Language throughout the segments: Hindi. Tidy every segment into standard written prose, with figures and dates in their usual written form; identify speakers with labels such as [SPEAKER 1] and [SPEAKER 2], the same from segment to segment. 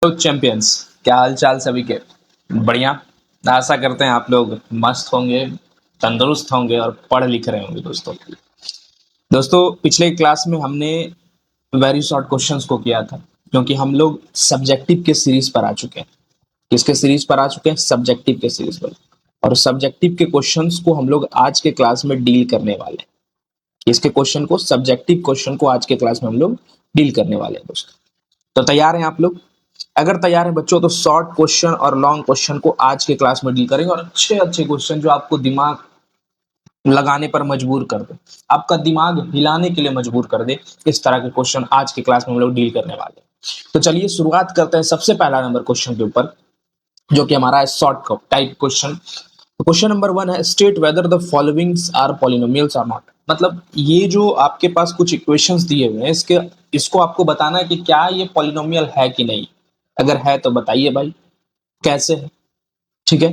[SPEAKER 1] हेलो चैंपियंस, क्या हाल चाल सभी के। बढ़िया। आशा करते हैं आप लोग मस्त होंगे, तंदुरुस्त होंगे और पढ़ लिख रहे होंगे। दोस्तों पिछले क्लास में हमने वेरी शॉर्ट क्वेश्चंस को किया था, क्योंकि हम लोग सब्जेक्टिव के सीरीज पर आ चुके हैं। किसके सीरीज पर आ चुके हैं? सब्जेक्टिव के सीरीज पर। और सब्जेक्टिव के क्वेश्चंस को हम लोग आज के क्लास में डील करने वाले हैं। इसके क्वेश्चन को, सब्जेक्टिव क्वेश्चन को आज के क्लास में हम लोग डील करने वाले हैं दोस्तों। तो तैयार हैं आप लोग? अगर तैयार हैं बच्चों, तो शॉर्ट क्वेश्चन और लॉन्ग क्वेश्चन को आज के क्लास में डील करेंगे, और अच्छे अच्छे क्वेश्चन जो आपको दिमाग लगाने पर मजबूर कर दे, आपका दिमाग हिलाने के लिए मजबूर कर दे, इस तरह के क्वेश्चन आज की क्लास में हम लोग डील करने वाले हैं। तो चलिए शुरुआत करते हैं सबसे पहला नंबर क्वेश्चन के ऊपर, जो कि हमारा है short type question. Question number 1 है, state whether the followings are polynomials or not. मतलब ये जो आपके पास कुछ इक्वेशंस दिए हुए हैं, इसको आपको बताना है कि क्या ये पॉलिनोमियल है कि नहीं। अगर है तो बताइए भाई कैसे है। ठीक है,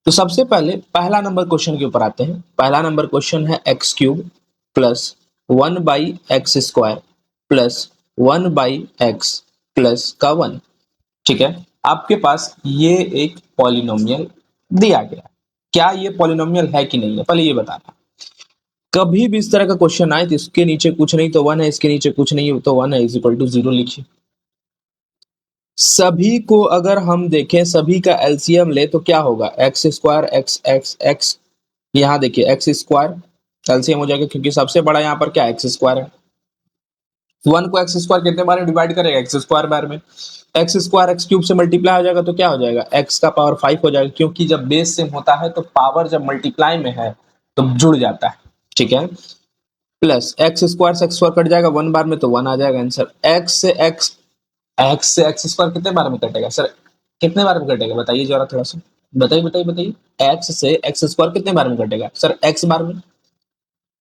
[SPEAKER 1] तो सबसे पहले पहला नंबर क्वेश्चन के ऊपर आते हैं। पहला नंबर क्वेश्चन है x cube plus 1/x² plus 1/x plus का 1। ठीक है, आपके पास ये एक पॉलिनोमियल दिया गया। क्या ये पॉलिनोमियल है कि नहीं है, पहले ये बताना। कभी भी इस तरह का क्वेश्चन आए तो इसके नीचे कुछ नहीं तो 1 है, इसके नीचे कुछ नहीं तो 1 है, इज इक्वल टू 0 लिखिए। सभी को अगर हम देखें, सभी का एलसीएम ले तो क्या होगा? X square x x x. यहाँ देखिए एक्स स्क्वायर एलसीएम हो जाएगा, क्योंकि सबसे बड़ा यहाँ पर क्या एक्स स्क्वायर है। 1 को एक्स स्क्वायर कितने बार में डिवाइड करेगा? एक्स स्क्वायर बार में। एक्स स्क्वायर एक्स क्यूब से मल्टीप्लाई हो जाएगा तो क्या हो जाएगा? एक्स का पावर 5 हो जाएगा, क्योंकि जब बेस सेम होता है तो पावर जब मल्टीप्लाई में है तो जुड़ जाता है। ठीक है, प्लस एक्स स्क्वायर से एक्स स्क्वायर कट जाएगा 1 बार में तो 1 आ जाएगा आंसर। एक्स से एक्स स्क्वायर कितने बार में कटेगा सर? कितने बार में कटेगा बताइए जरा, थोड़ा सा बताइए बताइए बताइए। एक्स से एक्स स्क्वायर कितने बार में कटेगा सर? एक्स बार में।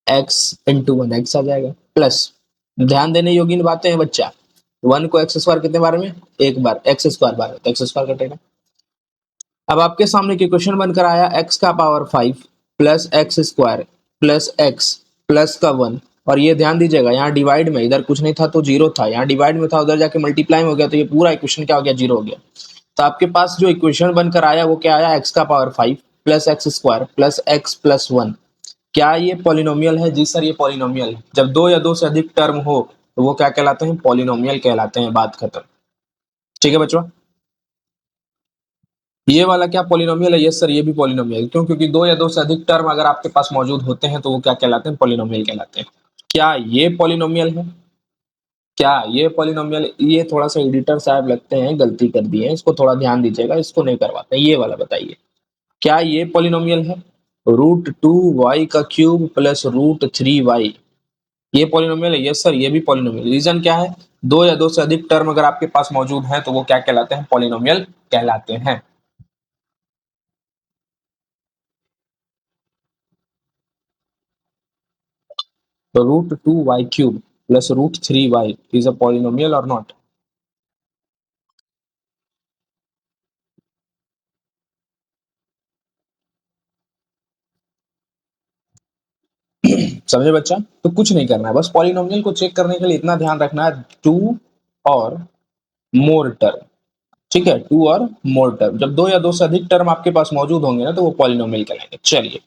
[SPEAKER 1] एक्स इंटू 1 एक्स आ जाएगा, प्लस ध्यान देने योग्य बातें हैं बच्चा। 1 को एक्स स्क्वायर कितने बार में? एक बार। एक्स स्क्वायर बार में तो एक्स स्क्वायर कटेगा। अब आपके सामने की क्वेश्चन बनकर आया एक्स का power 5 plus x square plus x plus का 1। और ये ध्यान दीजिएगा, यहाँ डिवाइड में, इधर कुछ नहीं था तो जीरो था, यहाँ डिवाइड में था उधर जाके मल्टीप्लाई में हो गया, तो ये पूरा इक्वेशन क्या हो गया? जीरो हो गया। तो आपके पास जो इक्वेशन बनकर आया वो क्या आया? एक्स का power 5 plus x square plus x plus 1। क्या ये पॉलिनोमियल है? जी सर, ये पॉलिनोमियल है। जब दो या दो से अधिक टर्म हो तो वो क्या कहलाते हैं? पॉलिनोमियल कहलाते हैं। बात खत्म। ठीक है बच्चों, ये वाला क्या पॉलिनोमियल है? यस सर, ये भी पॉलिनोमियल। क्यों? क्योंकि दो या दो से अधिक टर्म अगर आपके पास मौजूद होते हैं तो वो क्या कहलाते हैं? पॉलिनोमियल कहलाते हैं। क्या ये पॉलिनोमियल है? क्या ये पॉलिनोमियल? ये थोड़ा सा एडिटर साहब लगते हैं गलती कर दिए हैं, इसको थोड़ा ध्यान दीजिएगा, इसको नहीं करवाते। ये वाला बताइए, क्या ये पॉलिनोमियल है? √2y का क्यूब प्लस √3y, ये पॉलिनोमियल है? यस सर, ये भी पॉलिनोमियल। रीजन क्या है? दो या दो से अधिक टर्म अगर आपके पास मौजूद है तो वो क्या कहलाते हैं? पॉलिनोमियल कहलाते हैं। तो √2y³ plus √3y is a polynomial और नॉट? समझे बच्चा? तो कुछ नहीं करना है, बस पॉलिनोमियल को चेक करने के लिए इतना ध्यान रखना है, टू और मोर टर्म। ठीक है, टू और मोर टर्म, जब दो या दो से अधिक टर्म आपके पास मौजूद होंगे ना तो वो पॉलिनोमियल कहलाएंगे। चलिए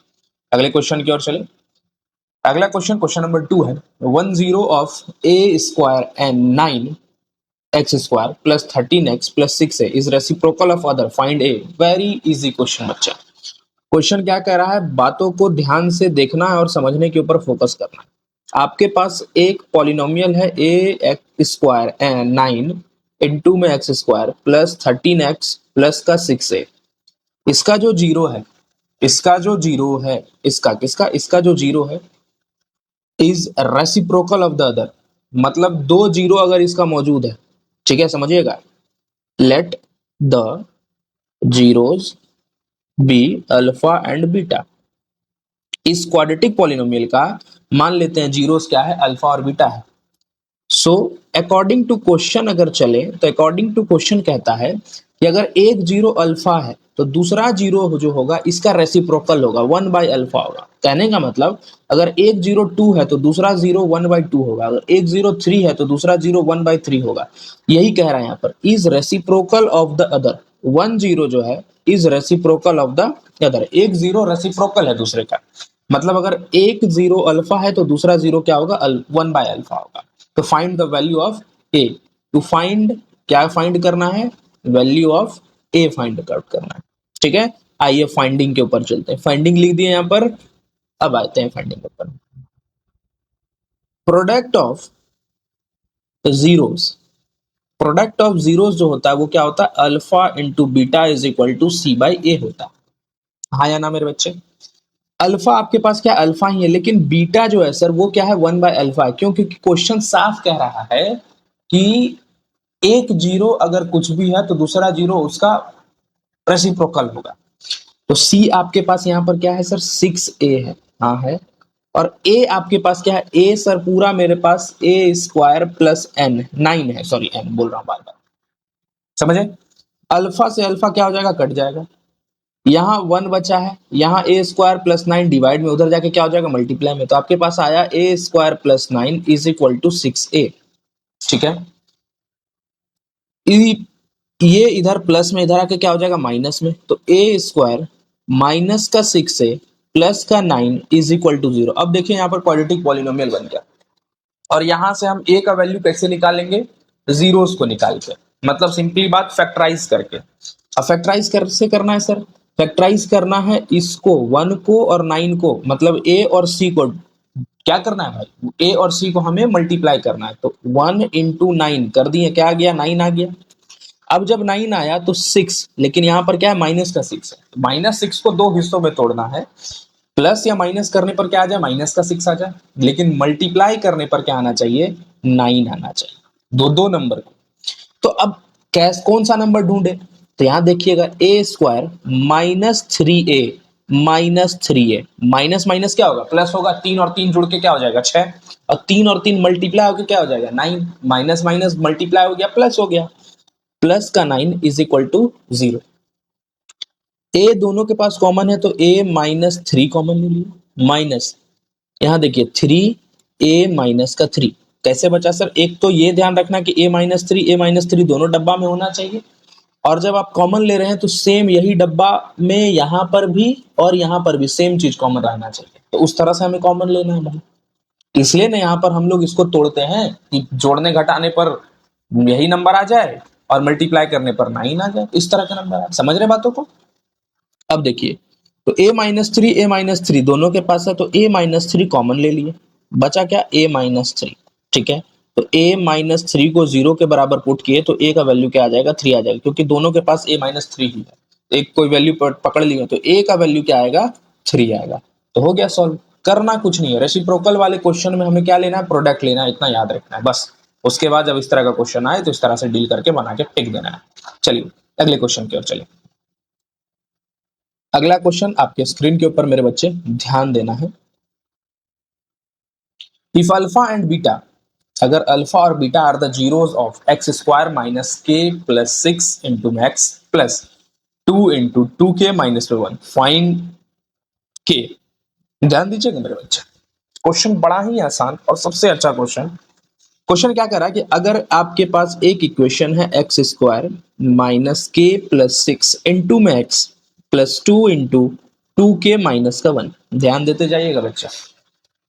[SPEAKER 1] अगले क्वेश्चन की ओर चले। अगला क्वेश्चन, क्वेश्चन नंबर 2 है, 10 of A square and 9x² plus 13x plus 6a is reciprocal of other, find A. Very easy question बच्चा। क्वेश्चन क्या कह रहा है? बातों को ध्यान से देखना है और समझने के ऊपर फोकस करना है। आपके पास एक पॉलिनोमियल है ए एक्स स्क्वायर एंड 9 इंटू में x square plus 13x plus का 6a। इसका जो जीरो है, इसका जो जीरो है, इसका किसका? इसका जो जीरो है is reciprocal of the other. मतलब दो जीरो अगर इसका मौजूद है, ठीक है, समझिएगा, let the zeros be alpha and beta. इस क्वाड्रेटिक पॉलिनोमियल का मान लेते हैं जीरोस क्या है? अल्फा और बीटा है। सो अकॉर्डिंग टू क्वेश्चन अगर चले तो अकॉर्डिंग टू क्वेश्चन कहता है कि अगर एक जीरो अल्फा है तो दूसरा जीरो जो होगा इसका रेसिप्रोकल होगा, 1/अल्फा होगा। कहने का मतलब अगर एक जीरो 2 है तो दूसरा जीरो 1/2 होगा, अगर एक जीरो 3 है तो दूसरा जीरो 1/3 होगा। यही कह रहा है यहाँ पर, is reciprocal of the other. One zero जो है is reciprocal of the other, एक जीरो रेसिप्रोकल है दूसरे का। मतलब अगर एक जीरो अल्फा है तो दूसरा जीरो क्या होगा, 1/अल्फा होगा। तो find the value of a. To find, क्या फाइंड करना है, value of a find out करना है। ठीक है, आइए फाइंडिंग के ऊपर चलते हैं। फाइंडिंग लिख दिए यहाँ पर, अब आते हैं फाइंडिंग के ऊपर। Product of zeros, product of zeros जो होता है वो क्या होता है, alpha into beta is equal to C by A होता है। हाँ या ना मेरे बच्चे? अल्फा आपके पास क्या अल्फा ही है, लेकिन बीटा जो है सर वो क्या है, 1/अल्फा है। क्यों? क्योंकि क्वेश्चन साफ कह रहा है कि एक जीरो अगर कुछ भी है तो दूसरा जीरो उसका रेसिप्रोकल होगा। तो सी आपके पास यहाँ पर क्या है सर, 6a है। हाँ है। और ए आपके पास क्या है, ए सर पूरा मेरे पास ए स्क्वायर प्लस एन, 9 है, सॉरी एन बोल रहा हूँ बार बार, समझे? अल्फा से अल्फा क्या हो जाएगा, कट जाएगा। यहाँ 1 बचा है, यहाँ ए स्क्वायर प्लस 9 डिवाइड में, उधर जाके क्या हो जाएगा, मल्टीप्लाई में। तो आपके पास आया A square plus 9 is equal to 6a। ठीक है, ये इधर प्लस में, इधर आके क्या हो जाएगा, माइनस में। तो ए स्क्वायर माइनस का 6a प्लस का 9 इज इक्वल टू 0। अब देखिए यहाँ पर क्वाड्रेटिक पॉलिनोमियल बन गया। और यहां से हम ए का वैल्यू कैसे निकालेंगे, जीरोस को निकाल के, मतलब सिंपली बात फैक्टराइज करके। अब फैक्टराइज कैसे करना है सर, फैक्टराइज करना है इसको 1 को और 9 को, मतलब ए और सी को क्या करना है भाई, ए और सी को हमें मल्टीप्लाई करना है। तो 1 इंटू 9 कर दिए, क्या आ गया, 9 आ गया। अब जब 9 आया तो 6, लेकिन यहाँ पर क्या है, माइनस का 6 है। -6 को दो हिस्सों में तोड़ना है, प्लस या माइनस करने पर क्या आ जाए, -6 आ जाए। लेकिन मल्टीप्लाई करने पर क्या आना चाहिए, 9 आना चाहिए, दो दो नंबर को। तो अब कैस कौन सा नंबर ढूंढे, तो यहां देखिएगा, ए square -3a -3a, minus minus क्या होगा, प्लस होगा। 3 और 3 जुड़ के क्या हो जाएगा, 6। और 3 और 3 मल्टीप्लाई होकर क्या हो जाएगा, 9। माइनस माइनस मल्टीप्लाई हो गया, प्लस हो गया। प्लस का 9 इज इक्वल टू 0। ए दोनों के पास कॉमन है तो a-3 कॉमन ले लिया, माइनस यहां देखिए 3a-3 कैसे बचा सर, एक तो ये ध्यान रखना कि a-3 दोनों डब्बा में होना चाहिए। और जब आप कॉमन ले रहे हैं तो सेम यही डब्बा में यहां पर भी और यहां पर भी सेम चीज कॉमन रहना चाहिए। तो उस तरह से हमें कॉमन लेना है भाई। इसलिए ना यहाँ पर हम लोग इसको तोड़ते हैं कि जोड़ने घटाने पर यही नंबर आ जाए और मल्टीप्लाई करने पर 9 आ जाए, इस तरह का नंबर आए। समझ रहे बातों को? अब देखिए, तो a-3 दोनों के पास है तो a-3 कॉमन ले लिए, बचा क्या, a-3। ठीक है, तो a-3 को 0 के बराबर पुट किए तो a का वैल्यू क्या आ जाएगा, 3 आ जाएगा, क्योंकि दोनों के पास a-3 ही है। एक कोई वैल्यू पकड़ लिए तो a का वैल्यू क्या आएगा, 3 आएगा। तो हो गया सॉल्व। करना कुछ नहीं है, रेसिप्रोकल वाले क्वेश्चन में हमें क्या लेना है, प्रोडक्ट लेना है, इतना याद रखना है बस। उसके बाद जब इस तरह का क्वेश्चन आए तो इस तरह से डील करके बना के टिक देना है। चलिए अगले क्वेश्चन की ओर चलिए। अगला क्वेश्चन आपके स्क्रीन के ऊपर मेरे बच्चे ध्यान देना है। इफ अल्फा एंड बीटा, अगर अल्फा और beta are the zeros of x square minus k plus 6 into max plus 2 into 2k minus 1, find k. ध्यान दीजिएगा मेरे बच्चे, क्वेश्चन बड़ा ही आसान और सबसे अच्छा क्वेश्चन। क्वेश्चन क्या कर रहा है कि अगर आपके पास एक इक्वेशन है x square minus k plus 6 into max plus 2 into 2k minus का 1। ध्यान देते जाइएगा बच्चा।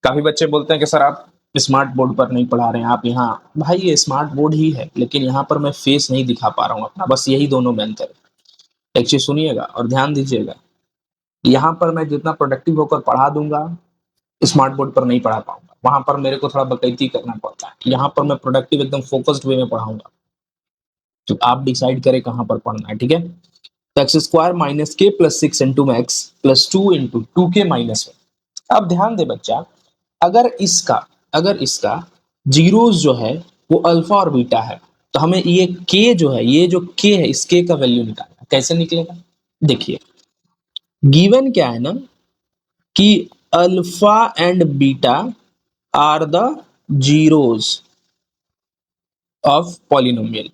[SPEAKER 1] काफी बच्चे बोलते हैं कि सर आप स्मार्ट बोर्ड पर नहीं पढ़ा रहे हैं, आप यहाँ, भाई ये स्मार्ट बोर्ड ही है, लेकिन यहाँ पर मैं फेस नहीं दिखा पा रहा हूँ अपना, बस यही दोनों में अंतर है। एक चीज सुनिएगा और ध्यान दीजिएगा, यहाँ पर मैं जितना प्रोडक्टिव होकर पढ़ा दूंगा स्मार्ट बोर्ड पर नहीं पढ़ा पाऊंगा, वहां पर मेरे को थोड़ा बकैती करना पड़ता है। यहाँ पर मैं प्रोडक्टिव एकदम फोकस्ड वे में पढ़ाऊंगा, तो आप डिसाइड करें कहाँ पर पढ़ना है। ठीक है, तो x square minus k plus 6 into max plus 2 into 2k minus 1। अब ध्यान दे बच्चा, अगर इसका जीरोस जो है वो अल्फा और बीटा है तो हमें ये के जो है, ये जो के है, इस के का वैल्यू निकालना है। कैसे निकलेगा, देखिए गिवन क्या है ना कि alpha and beta are the zeros, of polynomial,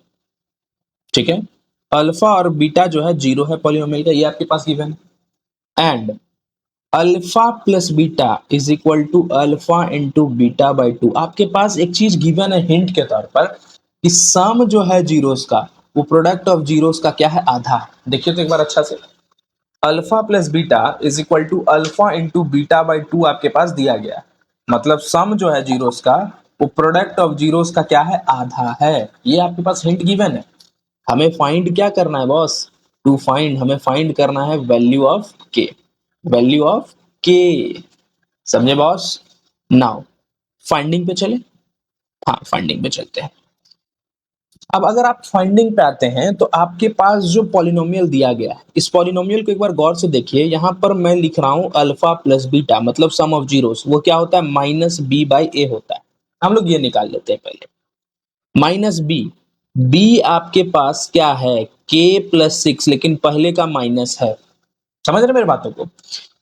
[SPEAKER 1] ठीक है। अल्फा और बीटा जो है जीरो है पॉलिनोमियल का, ये आपके पास गिवन है। And alpha plus beta is equal to alpha into beta by two. आपके पास एक चीज गिवन है हिंट के तौर पर कि सम जो है जीरोस का, वो प्रोडक्ट ऑफ जीरोस का क्या है, आधा है। देखिए तो एक बार अच्छा से, alpha plus beta is equal to alpha into beta by two आपके पास दिया गया है। मतलब सम जो है जीरोस का, वो प्रोडक्ट ऑफ जीरोस का क्या है, आधा है। ये आपके पास हिंट गिवन है। हमें फाइंड क्या करना है बॉस, टू फाइंड, हमें फाइंड करना है वैल्यू ऑफ के, वैल्यू ऑफ के, समझे बॉस। नाउ फाइंडिंग पे चले, हाँ फाइंडिंग पे चलते हैं। अब अगर आप फाइंडिंग पे आते हैं तो आपके पास जो पॉलिनोमियल दिया गया है, इस पॉलिनोमियल को एक बार गौर से देखिए। यहां पर मैं लिख रहा हूं अल्फा प्लस बीटा, मतलब सम ऑफ जीरोस, वो क्या होता है, माइनस बी बाई ए होता है। हम लोग ये निकाल लेते हैं पहले, माइनस बी, बी आपके पास क्या है, के प्लस सिक्स, लेकिन पहले का माइनस है, समझ रहे मेरे बातों को।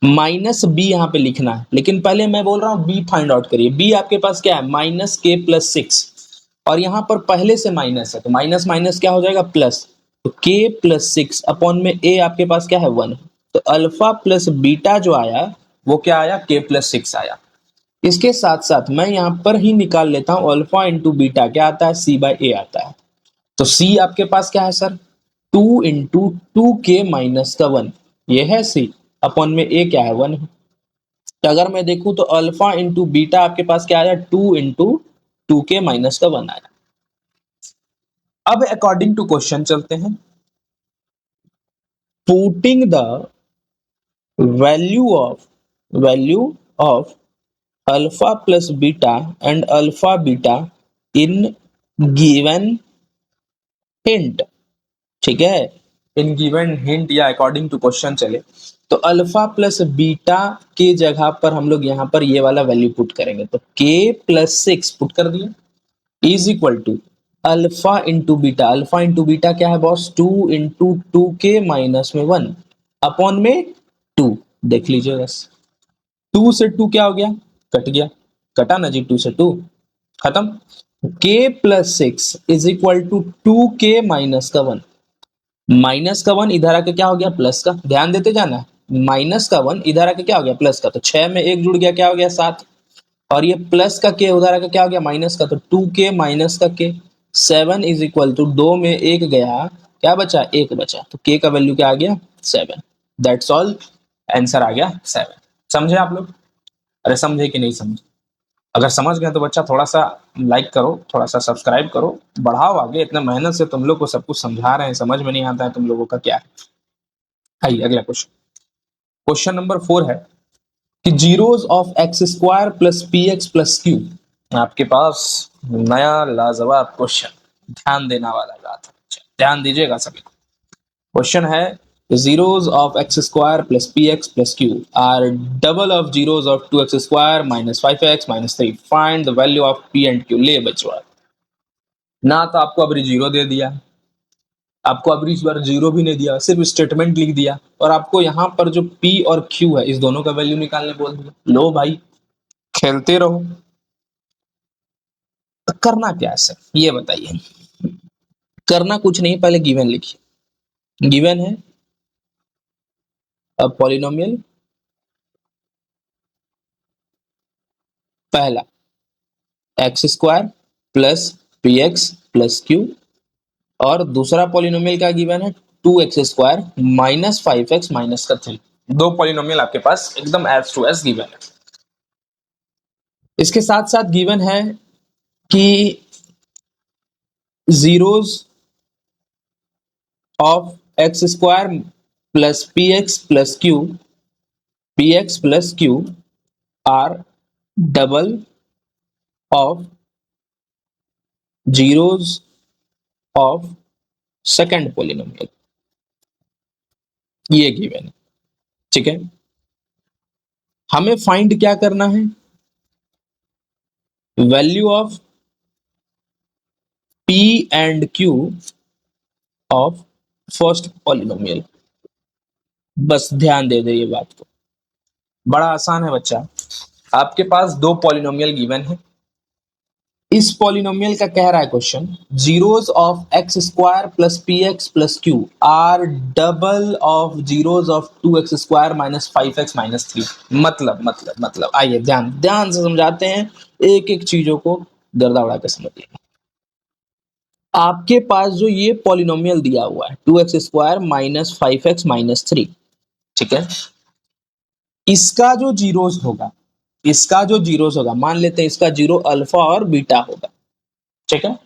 [SPEAKER 1] माइनस बी यहाँ पे लिखना है, लेकिन पहले मैं बोल रहा हूँ बी फाइंड आउट करिए। बी आपके पास क्या है, माइनस के प्लस सिक्स, और यहाँ पर पहले से माइनस है तो माइनस माइनस क्या हो जाएगा, प्लस। तो के प्लस सिक्स अपॉन में ए आपके पास क्या है, वन। तो अल्फा प्लस बीटा जो आया वो क्या आया, के प्लस सिक्स आया। इसके साथ साथ मैं यहाँ पर ही निकाल लेता हूँ अल्फा इंटू बीटा क्या आता है, सी बाई ए आता है। तो सी आपके पास क्या है sir, to into two k minus का वन, ये है सी, अपॉन में ए क्या है, वन है। तो अगर मैं देखूं तो अल्फा इंटू बीटा आपके पास क्या आया, to into two k minus का वन आया। अब अकॉर्डिंग टू क्वेश्चन चलते हैं। Putting the value of alpha plus beta and alpha beta in given hint, ठीक है। इन गिवन हिंट या अकॉर्डिंग टू क्वेश्चन चले तो अल्फा प्लस बीटा के जगह पर हम लोग यहाँ पर ये वाला वैल्यू पुट करेंगे। तो के प्लस सिक्स पुट कर दिए is equal to alpha into beta, alpha into beta क्या है boss, two into two k minus में वन, अपॉन में टू। देख लीजिए बस, टू से टू क्या हो गया, कट गया, कटा ना जी, टू से टू खत्म। K plus six is equal to two k minus का वन, माइनस का वन इधर आके क्या हो गया, प्लस का, ध्यान देते जाना। माइनस का वन इधर आके क्या हो गया, प्लस का, तो छह में एक जुड़ गया क्या हो गया, सात। और ये प्लस का के उधर आके क्या हो गया, माइनस का, तो टू के माइनस का के, सेवन इज इक्वल टू, दो में एक गया, क्या बचा, एक बचा, तो के का वैल्यू क्या आ गया, सेवन। दैट्स ऑल, आंसर आ गया सेवन। समझे आप लोग, अरे समझे कि नहीं समझे। अगर समझ गए तो बच्चा थोड़ा सा लाइक करो, थोड़ा सा सब्सक्राइब करो, बढ़ाओ आगे। इतना मेहनत से तुम लोग को सब कुछ समझा रहे हैं, समझ में नहीं आता है तुम लोगों का क्या है। आइए अगला क्वेश्चन, क्वेश्चन नंबर 4 है कि zeros of x square plus p x plus Q. आपके पास नया लाजवाब क्वेश्चन, ध्यान देना वाला बात है, ध्यान दीजिएगा सभी को। क्वेश्चन है, zeros of x square plus px plus q are double of zeros of 2x square minus 5x minus 3. Find the value of p and q। ले बचवा, ना तो आपको अभी जीरो दे दिया, आपको अभी इस बार जीरो भी नहीं दिया, सिर्फ स्टेटमेंट लिख दिया, और आपको यहाँ पर जो p और q है इस दोनों का वैल्यू निकालने बोल दिया। लो भाई खेलते रहो, तो करना क्या है सर ये बताइए। करना कुछ नहीं, पहले गिवन लिखिए। गिवन है अब पॉलिनोमियल, पहला x square plus p x plus q, और दूसरा पॉलिनोमियल क्या गिवन है, two x square minus five x minus का थ्री। दो पॉलिनोमियल आपके पास एकदम एज टू एज गिवन है। इसके साथ साथ गिवन है कि zeros of x square plus p x plus q are double of zeros of second polynomial, ये गिवन है, ठीक है। हमें फाइंड क्या करना है, value of p and q of first polynomial. बस ध्यान दे दे ये बात को, बड़ा आसान है बच्चा। आपके पास दो पॉलिनोमियल गिवन है, इस पॉलिनोमियल का कह रहा है question, zeros of x square plus p x plus q are double of zeros of two x square minus five x minus three. मतलब आइए ध्यान ध्यान से समझाते हैं, एक एक चीजों को गर्दा उड़ा के समझिए। आपके पास जो ये पॉलिनोमियल दिया हुआ है two x square minus five x minus three, ठीक है, इसका जो जीरोस होगा, इसका जो जीरोस होगा, मान लेते हैं इसका जीरो अल्फा और बीटा होगा, ठीक है।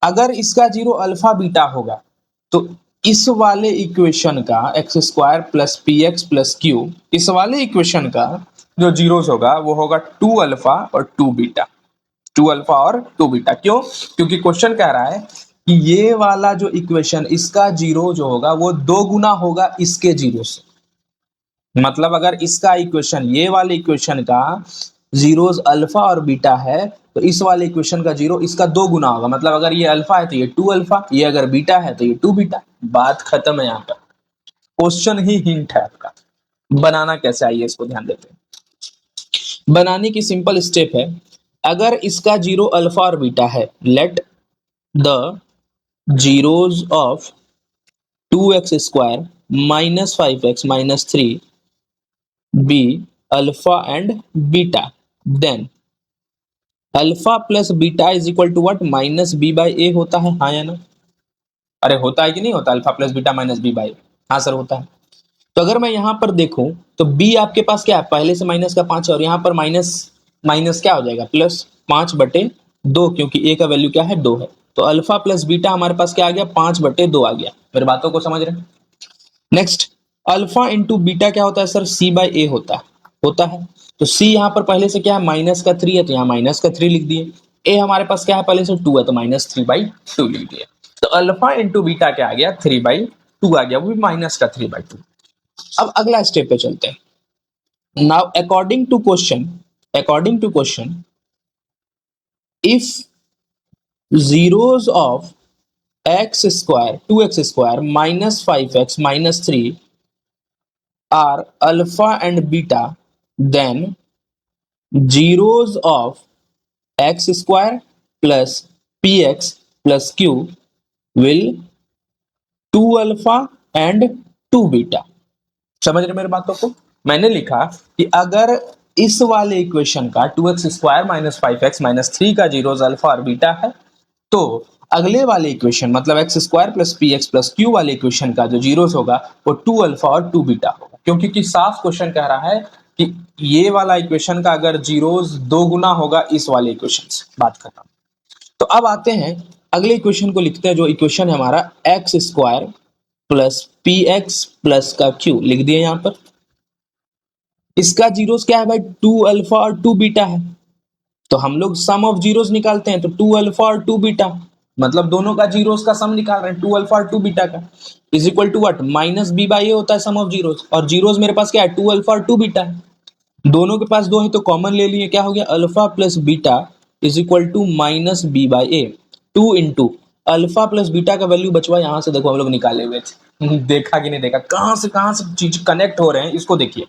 [SPEAKER 1] अगर इसका जीरो अल्फा बीटा होगा तो इस वाले इक्वेशन का x square plus p x plus Q, इस वाले इक्वेशन का जो जीरोस होगा वो होगा टू अल्फा और टू बीटा, टू अल्फा और टू बीटा। क्यों? क्योंकि क्वेश्चन कह रहा है कि ये वाला जो इक्वेशन, इसका जीरो जो होगा वो दो गुना होगा इसके जीरो से। मतलब अगर इसका इक्वेशन, ये वाले इक्वेशन का जीरोस अल्फा और बीटा है तो इस वाले इक्वेशन का जीरो इसका दो गुना होगा। मतलब अगर ये अल्फा है तो ये टू अल्फा, ये अगर बीटा है तो ये टू बीटा। बात खत्म है। यहाँ पर क्वेश्चन ही हिंट है आपका। बनाना कैसे, आइए इसको ध्यान देते हैं। बनाने की सिंपल स्टेप है, अगर इसका जीरो अल्फा और बीटा है, let the zeros of two x square minus five x minus three be alpha and beta, then alpha plus beta is equal to what, minus B by A होता है, हाँ या ना? अरे होता है कि नहीं होता? Alpha plus beta minus B by, हाँ सर होता है। तो अगर मैं यहां पर देखूं तो बी आपके पास क्या है, पहले से माइनस का पांच है, और यहां पर माइनस माइनस क्या हो जाएगा, प्लस पांच बटे दो, क्योंकि ए का वैल्यू क्या है, दो है। तो अल्फा प्लस बीटा हमारे पास क्या आ गया, पांच बटे दो आ गया। मेरी बातों को समझ रहे हैं? नेक्स्ट, अल्फा इंटू बीटा क्या होता है सर, सी बाई ए होता है। तो सी यहाँ पर पहले से क्या है, माइनस का थ्री है, तो यहाँ माइनस का थ्री लिख दिए। ए हमारे पास क्या है, पहले से टू है, तो माइनस थ्री बाई टू लिख दिए। तो अल्फा इंटू बीटा क्या आ गया, थ्री बाई टू आ गया, वो भी माइनस का थ्री बाई टू। अब अगला स्टेप पे चलते हैं। Now according to question, if zeros of x square two x square minus five x minus three are alpha and beta, then zeros of x square plus px plus q will 2 alpha and 2 beta। समझ रहे मेरी बातों को? मैंने लिखा कि अगर इस वाले इक्वेशन का two x square minus five x minus three का जीरोस अल्फा और बीटा है, तो अगले वाले इक्वेशन मतलब x square plus p x plus q वाले इक्वेशन का जो जीरोस होगा वो टू अल्फा और टू बीटा होगा। क्योंकि साफ क्वेश्चन कह रहा है कि ये वाला इक्वेशन का अगर जीरोस दो गुना होगा इस वाले इक्वेशन से। बात खत्म। तो अब आते हैं अगले इक्वेशन को, लिखते हैं जो इक्वेशन है हमारा x square plus p x plus का क्यू, लिख दिए यहां पर। इसका जीरोस क्या है भाई, टू अल्फा और टू बीटा है। तो हम लोग सम ऑफ जीरोस निकालते हैं, तो टू अल्फा और टू बीटा, मतलब दोनों का जीरोस का सम निकाल रहे हैं, टू अल्फा और टू बीटा का, is equal to what, minus B by A होता है सम ऑफ जीरोस। और जीरोस मेरे पास क्या है, टू अल्फा और टू बीटा है। दोनों के पास दो है तो कॉमन ले लिए, क्या हो गया, alpha plus beta is equal to minus B by a. Two into alpha plus beta का वैल्यू बचवा, यहां से देखो हम लोग निकाले हुए थे। देखा कि नहीं देखा, कहां से चीज कनेक्ट हो रहे हैं, इसको देखिए।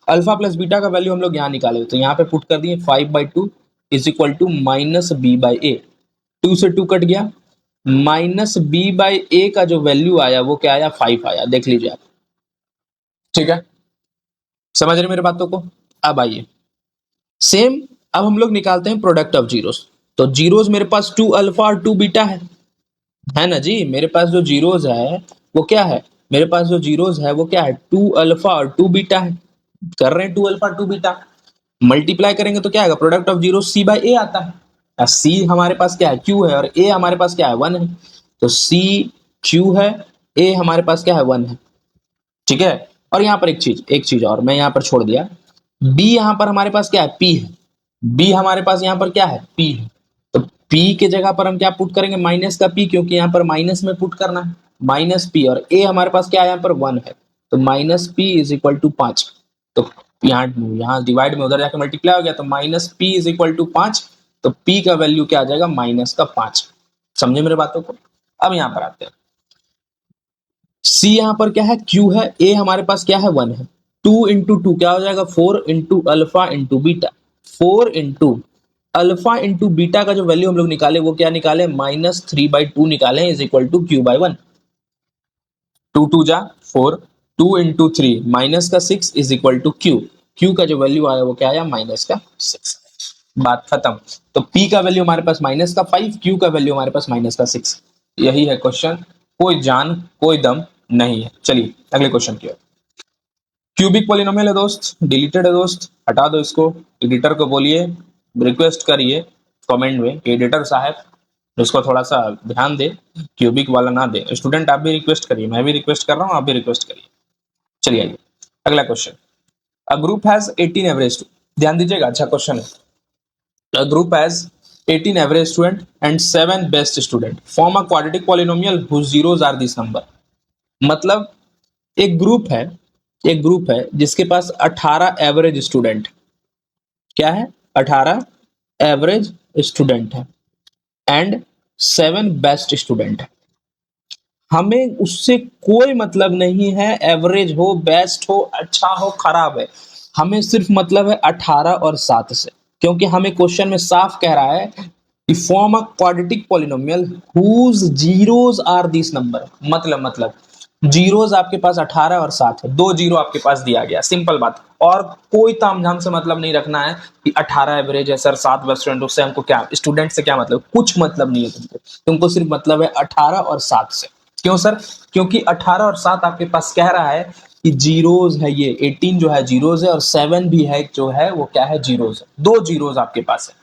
[SPEAKER 1] अल्फा प्लस बीटा का वैल्यू हम लोग यहाँ निकाले हुए, तो यहाँ पे पुट कर दिए, five by two is equal to minus B by a. Two से टू कट गया, माइनस बी बाई ए का जो वैल्यू आया वो क्या आया, फाइव आया, देख लीजिए आप। ठीक है, समझ रहे मेरे बातों को? अब आइए सेम, अब हम लोग निकालते हैं प्रोडक्ट ऑफ जीरोस। तो जीरोस मेरे पास टू अल्फा और टू बीटा है ना जी। मेरे पास जो जीरोस है वो क्या है, मेरे पास जो जीरोस है वो क्या है, टू अल्फा और टू बीटा है। कर रहे हैं two alpha two beta, multiply करेंगे तो क्या आएगा, product of zero C by A आता है। सी हमारे पास क्या है, क्यू है, और ए हमारे पास क्या है, वन है। तो सी क्यू है, ए हमारे पास क्या है, वन है। ठीक है, और यहाँ पर एक चीज और मैं यहाँ पर छोड़ दिया, बी यहाँ पर हमारे पास क्या है, पी है। बी हमारे पास यहाँ पर क्या है, पी है। तो पी के जगह पर हम क्या पुट करेंगे, माइनस का पी, क्योंकि यहाँ पर माइनस में पुट करना है, माइनस पी। और ए हमारे पास क्या है, यहाँ पर वन है, तो minus p is equal to पांच। तो यहाँ यहाँ डिवाइड में उधर जाकर मल्टीप्लाई हो गया, तो minus p is equal to पांच। तो पी का वैल्यू क्या आ जाएगा, माइनस का पांच। समझे मेरे बातों को? अब यहाँ पर आते हैं, सी यहाँ पर क्या है, क्यू है, ए हमारे पास क्या है, वन है। टू इंटू टू क्या हो जाएगा, four into alpha into beta. Four into alpha into beta का जो वैल्यू हम लोग निकाले वो क्या निकाले, -3/2 निकाले इज इक्वल टू q/1। 2 2 जा 4, 2 इंटू 3 माइनस का 6 is equal to q. Q का जो वैल्यू आया वो क्या आया, -6। बात खत्म। तो P का वैल्यू हमारे पास -5, Q का वैल्यू हमारे पास -6। यही है क्वेश्चन, कोई जान कोई दम नहीं है। चलिए अगले क्वेश्चन की ओर। क्यूबिक पॉलिनोमियल है दोस्त, डिलीटेड है दोस्त, हटा दो इसको। एडिटर को बोलिए, रिक्वेस्ट करिए कमेंट में, एडिटर साहब इसको थोड़ा सा ध्यान दे, क्यूबिक वाला ना दे। स्टूडेंट आप भी रिक्वेस्ट करिए, मैं भी रिक्वेस्ट कर रहा हूँ, आप भी रिक्वेस्ट करिए। चलिए आइए अगला question. A group has 18 average, ध्यान दीजिएगा, अच्छा क्वेश्चन है। A group has 18 average student and 7 best student. Form a quadratic polynomial whose zeros are this number. मतलब एक ग्रुप है, एक ग्रुप है जिसके पास 18 एवरेज स्टूडेंट, क्या है, 18 एवरेज स्टूडेंट है एंड 7 बेस्ट स्टूडेंट है। हमें उससे कोई मतलब नहीं है, एवरेज हो, बेस्ट हो, अच्छा हो, खराब है, हमें सिर्फ मतलब है 18 और 7 से। क्योंकि हमें क्वेश्चन में साफ कह रहा है कि form a quadratic polynomial whose zeros are this number. मतलब जीरोस आपके पास 18 और 7 है, 2 जीरो आपके पास दिया गया, सिंपल बात। और कोई तामझाम से मतलब नहीं रखना है कि 18 एवरेज है सर, 7 बेस्ट स्टूडेंट, उससे हमको क्या, स्टूडेंट से क्या मतलब, कुछ मतलब नहीं है तुमको, तुमको सिर्फ मतलब है 18 और 7 से। क्यों सर, क्योंकि 18 और 7 आपके पास कह रहा है कि जीरोज है, ये 18 जो है जीरोज है और 7 भी है जो है वो क्या है, जीरोज है, 2 जीरोज आपके पास है।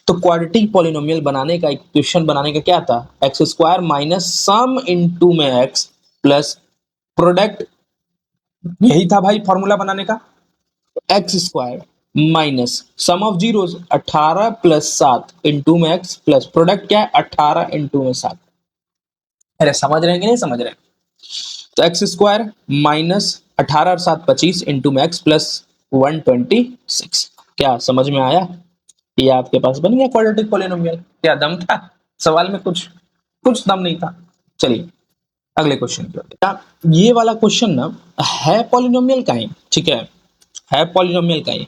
[SPEAKER 1] तो क्वाड्रेटिक पॉलिनोमियल बनाने का, इक्वेशन बनाने का क्या था, x square minus sum into में एक्स प्लस प्रोडक्ट, यही था भाई फॉर्मूला बनाने का। X square minus sum of zeros 18 plus 7 into में एक्स प्लस प्रोडक्ट क्या है 18 इंटू में 7। अरे समझ रहे हैं कि नहीं समझ रहे हैं? तो एक्स स्क्वायर माइनस 18 और 7 25 इंटू में एक्स प्लस 126। क्या समझ में आया? ये आपके पास बन गया क्वाड्रेटिक पॉलिनोमियल। क्या दम था सवाल में? कुछ कुछ दम नहीं था। चलिए अगले क्वेश्चन की ओर। ये वाला क्वेश्चन ना है पॉलिनोमियल का ही, ठीक है पॉलिनोमियल का ही,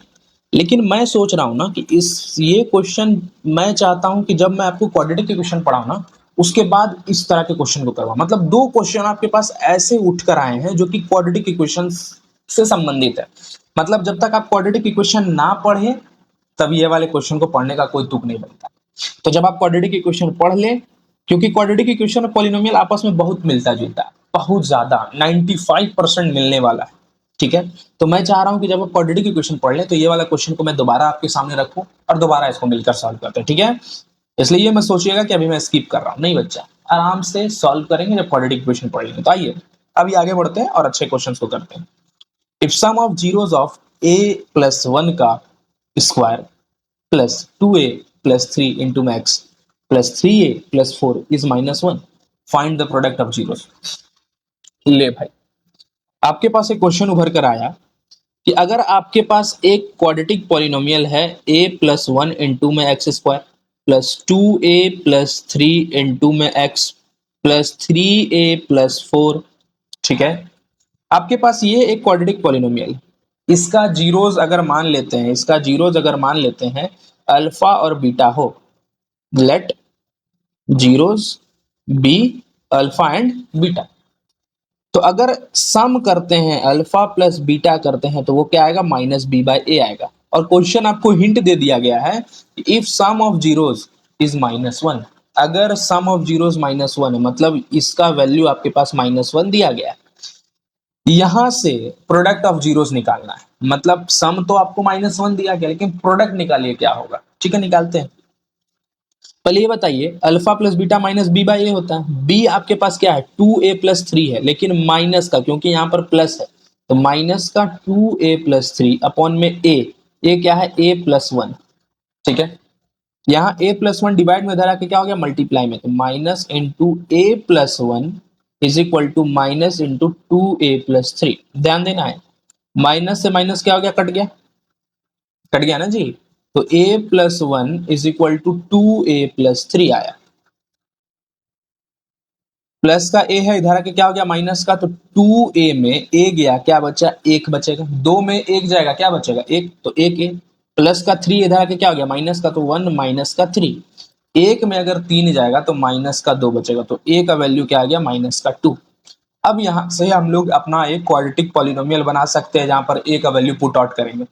[SPEAKER 1] लेकिन मैं सोच रहा हूं ना कि इस ये क्वेश्चन मैं चाहता हूं कि जब मैं आपको क्वाड्रेटिक के क्वेश्चन पढ़ाऊं ना, उसके बाद इस तरह के क्वेश्चन को करवा, मतलब 2 क्वेश्चन आपके पास ऐसे उठ कर आए हैं जो कि क्वाड्रेटिक इक्वेशन से संबंधित है। मतलब जब तक आप क्वाड्रेटिक इक्वेशन ना पढ़े तब ये वाले क्वेश्चन को पढ़ने का कोई तुक नहीं बनता। तो जब आप क्वाड्रेटिक इक्वेशन पढ़ ले, क्योंकि क्वाड्रेटिक इक्वेशन और पॉलिनोमियल आपस में बहुत मिलता जुलता है, बहुत ज्यादा 95% मिलने वाला है, ठीक है। तो मैं चाह रहा हूं कि जब आप क्वाड्रेटिक इक्वेशन पढ़ ले तो ये वाला क्वेश्चन को मैं दोबारा आपके सामने रखूं और दोबारा इसको मिलकर सॉल्व करते हैं, ठीक है। इसलिए ये मत सोचिएगा कि अभी मैं स्किप कर रहा हूं, नहीं बच्चा, आराम से सॉल्व करेंगे जब क्वाड्रेटिक इक्वेशन पढ़ लेंगे। तो आइए अभी आगे बढ़ते हैं और अच्छे क्वेश्चन को करते हैं। If sum of zeros of a plus 1 का square plus 2a plus 3 into max plus 3a plus 4 is -1, find the product of zeros. ले भाई, आपके पास एक क्वेश्चन उभर कर आया कि अगर आपके पास एक क्वाड्रेटिक पॉलिनोमियल है a प्लस 1 इंटू में x square plus 2a plus 3 into में एक्स प्लस 3a प्लस 4, ठीक है। आपके पास ये एक क्वाड्रेटिक पॉलिनोमियल, इसका जीरोस अगर मान लेते हैं, इसका जीरोस अगर मान लेते हैं अल्फा और बीटा हो, let zeros be alpha and beta. तो अगर सम करते हैं, अल्फा प्लस बीटा करते हैं, तो वो क्या आएगा, -b/a आएगा। और क्वेश्चन आपको हिंट दे दिया गया है if sum of zeros is -1, अगर सम ऑफ जीरोस -1 है मतलब इसका वैल्यू आपके पास -1 दिया गया है। यहां से प्रोडक्ट ऑफ जीरोस निकालना है, मतलब सम तो आपको -1 दिया गया लेकिन प्रोडक्ट निकालिए क्या होगा, ठीक है। निकालते हैं। पहले ये बताइए, alpha plus beta minus b/a होता है, b आपके पास क्या है 2a प्लस 3 है, लेकिन माइनस का, क्योंकि यहाँ पर प्लस है तो माइनस का 2a प्लस 3 अपॉन में a क्या है a प्लस 1, ठीक है। यहाँ a प्लस 1 डिवाइड में इधर आके क्या हो गया, मल्टीप्लाई में, तो minus into a plus 1 is equal to minus into 2a plus 3। ध्यान देना है, माइनस से माइनस क्या हो गया, कट गया, कट गया ना जी। तो a plus 1 is equal to 2a plus 3 आया। प्लस का a है, इधर आके क्या हो गया माइनस का, तो 2a में a गया, क्या बचा, एक बचेगा, 2 में एक जाएगा, क्या बचेगा, एक, तो एक a प्लस का 3 इधर आके क्या हो गया, माइनस का, तो 1 माइनस का 3, एक में अगर 3 जाएगा तो माइनस का 2 बचेगा, तो a का वैल्यू क्या आ गया, माइनस का 2। अब यहाँ से हम लोग अपना एक क्वाड्रेटिक पॉलिनोमियल बना सकते हैं जहां पर a का वैल्यू पुट आउट करेंगे।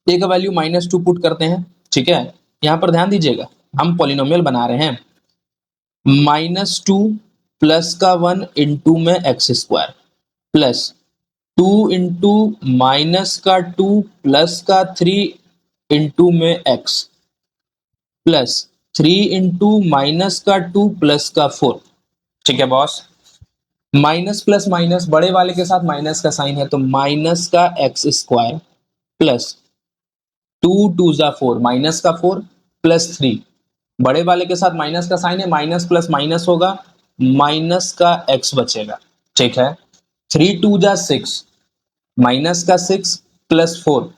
[SPEAKER 1] a का वैल्यू -2 पुट करते हैं, ठीक है। यहाँ पर ध्यान दीजिएगा, हम पॉलिनोमियल बना रहे हैं, -2 प्लस का 1 इंटू में x square plus 2 into minus का 2 प्लस का 3 इंटू में एक्स प्लस 3 इंटू माइनस का 2 प्लस का 4। ठीक है बॉस, माइनस प्लस माइनस, बड़े वाले के साथ माइनस का साइन है तो माइनस का एक्स स्क्वायर प्लस 2 2 जा 4, माइनस का 4 प्लस 3, बड़े वाले के साथ माइनस का साइन है, माइनस प्लस माइनस होगा, माइनस का एक्स बचेगा। ठीक है, 3 2 जा 6, माइनस का 6 प्लस 4।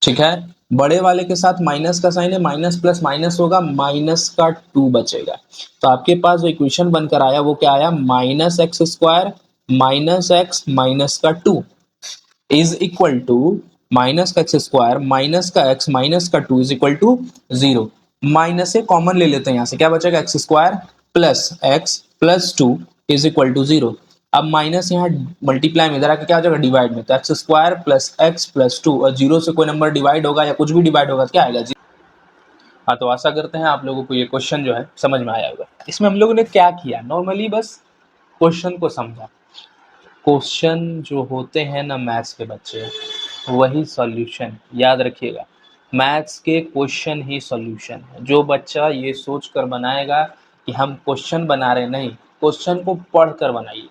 [SPEAKER 1] ठीक है, बड़े वाले के साथ माइनस का साइन है, माइनस प्लस माइनस होगा, माइनस का 2 बचेगा। तो आपके पास जो इक्वेशन बनकर आया वो क्या आया, minus x square minus x minus का 2 इज इक्वल टू माइनस का एक्स स्क्वायर माइनस का एक्स माइनस का 2 इज इक्वल टू 0। माइनस से कॉमन ले लेते हैं, यहाँ से क्या बचेगा, x square plus x plus 2 is equal to 0। अब माइनस यहाँ मल्टीप्लाई में, इधर आके क्या हो जाएगा, डिवाइड में, तो x square plus x plus 2, और 0 से कोई नंबर डिवाइड होगा या कुछ भी डिवाइड होगा तो क्या आएगा, 0। हाँ, तो आशा करते हैं आप लोगों को ये क्वेश्चन जो है समझ में आया होगा। इसमें हम लोगों ने क्या किया, नॉर्मली बस क्वेश्चन को समझा। क्वेश्चन जो होते हैं ना मैथ्स के बच्चे, वही सॉल्यूशन, याद रखिएगा, मैथ्स के क्वेश्चन ही सॉल्यूशन है। जो बच्चा ये सोच कर बनाएगा कि हम क्वेश्चन बना रहे, नहीं, क्वेश्चन को पढ़ कर बनाइए।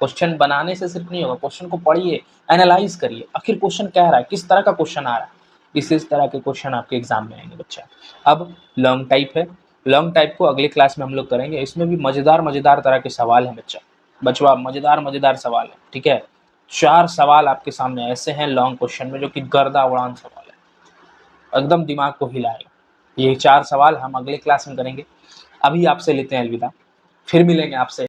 [SPEAKER 1] क्वेश्चन बनाने से सिर्फ नहीं होगा, क्वेश्चन को पढ़िए, एनालाइज करिए, आखिर क्वेश्चन क्या रहा है, किस तरह का क्वेश्चन आ रहा है। इस तरह के क्वेश्चन आपके एग्जाम में आएंगे बच्चा। अब लॉन्ग टाइप है, लॉन्ग टाइप को अगले क्लास में हम लोग करेंगे। इसमें भी मजेदार मजेदार तरह के सवाल हैं बचवा, मजेदार मजेदार सवाल है। ठीक है, 4 सवाल आपके सामने ऐसे हैं लॉन्ग क्वेश्चन में जो कि गर्दा उड़ान सवाल है, एकदम दिमाग को हिलाएगा। ये 4 सवाल हम अगले क्लास में करेंगे। अभी आपसे लेते हैं अलविदा, फिर मिलेंगे आपसे।